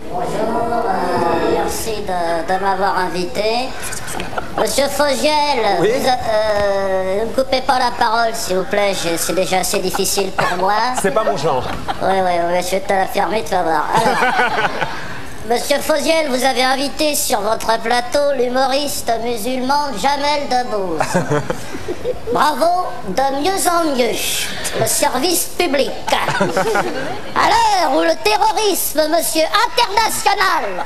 Bonjour, merci de m'avoir invité. Monsieur Fogiel, oui, ne me coupez pas la parole s'il vous plaît, c'est déjà assez difficile pour moi. C'est pas mon genre. Oui, je vais te la fermer, tu vas voir. Alors, Monsieur Fogiel, vous avez invité sur votre plateau l'humoriste musulman Jamel Debbouze. Bravo, de mieux en mieux. Le service public. À l'heure où le terrorisme, monsieur international,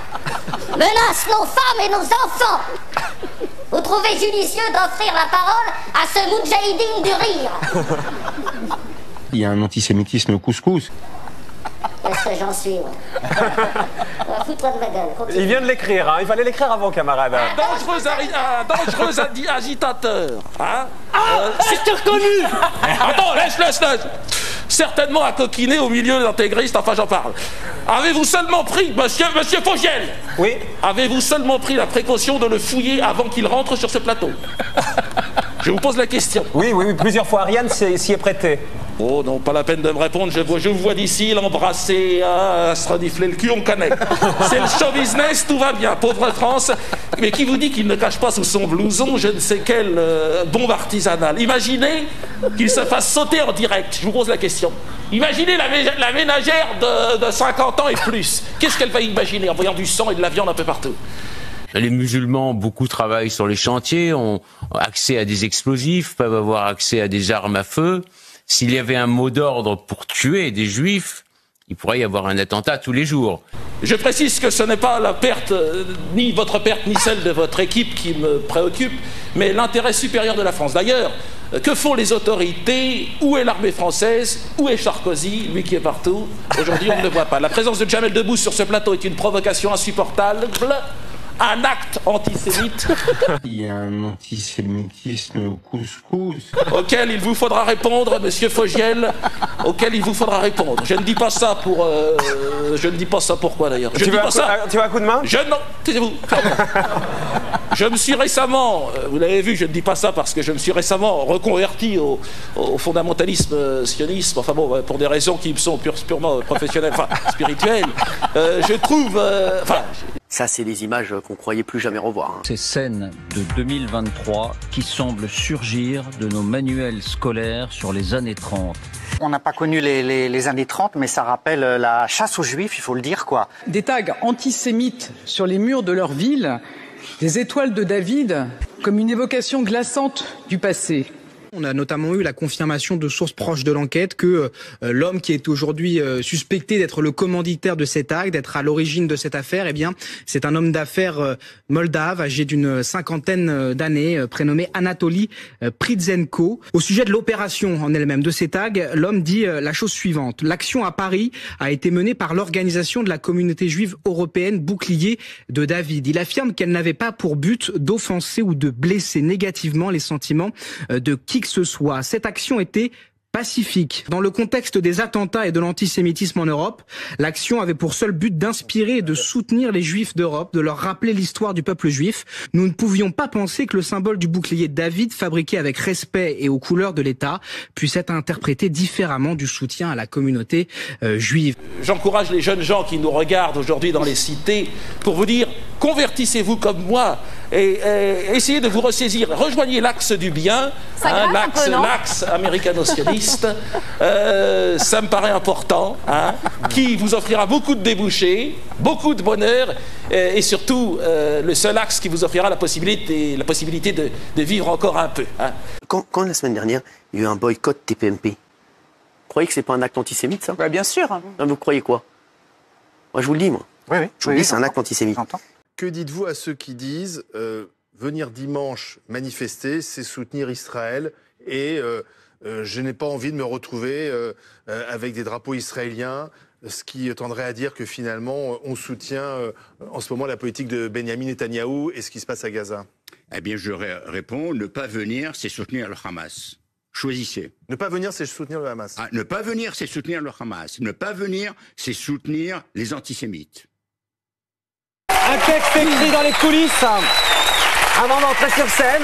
menace nos femmes et nos enfants, vous trouvez judicieux d'offrir la parole à ce moudjahidine du rire? Il y a un antisémitisme couscous. Qu'est-ce que j'en suis, ouais. Fous-toi de ma gueule, continue. Il vient de l'écrire, hein. Il fallait l'écrire avant, camarade. Dangereux agitateur. Hein, je t'ai reconnu. Attends, laisse. Certainement à coquiner au milieu d'intégristes, enfin j'en parle. Avez-vous seulement pris, monsieur Fogiel? Oui. Avez-vous seulement pris la précaution de le fouiller avant qu'il rentre sur ce plateau? Je vous pose la question. Oui, plusieurs fois. Ariane s'y est prêté. Oh non, pas la peine de me répondre, je vous vois d'ici l'embrasser, se renifler le cul, on connaît. C'est le show business, tout va bien, pauvre France. Mais qui vous dit qu'il ne cache pas sous son blouson je ne sais quelle bombe artisanale? Imaginez qu'il se fasse sauter en direct, je vous pose la question. Imaginez la ménagère de 50 ans et plus. Qu'est-ce qu'elle va imaginer en voyant du sang et de la viande un peu partout? Les musulmans, beaucoup travaillent sur les chantiers, ont accès à des explosifs, peuvent avoir accès à des armes à feu. S'il y avait un mot d'ordre pour tuer des juifs, il pourrait y avoir un attentat tous les jours. Je précise que ce n'est pas la perte, ni votre perte, ni celle de votre équipe qui me préoccupe, mais l'intérêt supérieur de la France. D'ailleurs, que font les autorités? Où est l'armée française? Où est Sarkozy, lui qui est partout? Aujourd'hui, on ne le voit pas. La présence de Jamel Debbouze sur ce plateau est une provocation insupportable. Un acte antisémite. Il y a un antisémitisme couscous. Auquel il vous faudra répondre, monsieur Fogiel. Auquel il vous faudra répondre. Je ne dis pas ça pour. Je ne dis pas ça pourquoi d'ailleurs. Tu veux un coup de main? Non, taisez-vous. Je me suis récemment, vous l'avez vu, je ne dis pas ça parce que je me suis récemment reconverti au fondamentalisme sionisme, enfin bon, pour des raisons qui me sont purement professionnelles, enfin spirituelles. Je trouve. Ça, c'est des images qu'on croyait plus jamais revoir. Hein. Ces scènes de 2023 qui semblent surgir de nos manuels scolaires sur les années 30. On n'a pas connu les années 30, mais ça rappelle la chasse aux juifs, il faut le dire, quoi. Des tags antisémites sur les murs de leur ville, des étoiles de David, comme une évocation glaçante du passé. On a notamment eu la confirmation de sources proches de l'enquête que l'homme qui est aujourd'hui suspecté d'être le commanditaire de cet acte, d'être à l'origine de cette affaire, eh bien, c'est un homme d'affaires moldave, âgé d'une cinquantaine d'années, prénommé Anatoly Pridzenko. Au sujet de l'opération en elle-même, de ces tags, l'homme dit la chose suivante. L'action à Paris a été menée par l'organisation de la communauté juive européenne Bouclier de David. Il affirme qu'elle n'avait pas pour but d'offenser ou de blesser négativement les sentiments de qui que ce soit. Cette action était pacifique. Dans le contexte des attentats et de l'antisémitisme en Europe, l'action avait pour seul but d'inspirer et de soutenir les juifs d'Europe, de leur rappeler l'histoire du peuple juif. Nous ne pouvions pas penser que le symbole du bouclier de David, fabriqué avec respect et aux couleurs de l'État, puisse être interprété différemment du soutien à la communauté juive. J'encourage les jeunes gens qui nous regardent aujourd'hui dans les cités pour vous dire, convertissez-vous comme moi et essayez de vous ressaisir. Rejoignez l'axe du bien, l'axe américano-sioniste. Ça me paraît important, hein, qui vous offrira beaucoup de débouchés, beaucoup de bonheur et surtout le seul axe qui vous offrira la possibilité de vivre encore un peu. Hein. Quand la semaine dernière, il y a eu un boycott TPMP, vous croyez que c'est pas un acte antisémite, ça? Bah, bien sûr. Non, vous croyez quoi? Moi, je vous le dis, moi. Oui. Je vous le dis, c'est un acte antisémite. Que dites-vous à ceux qui disent venir dimanche manifester, c'est soutenir Israël et je n'ai pas envie de me retrouver avec des drapeaux israéliens, ce qui tendrait à dire que finalement on soutient en ce moment la politique de Benyamin Netanyahou et ce qui se passe à Gaza? Eh bien, je réponds, ne pas venir, c'est soutenir le Hamas. Choisissez. Ne pas venir, c'est soutenir le Hamas. Ah, ne pas venir, c'est soutenir le Hamas. Ne pas venir, c'est soutenir les antisémites. Un texte écrit dans les coulisses avant d'entrer sur scène.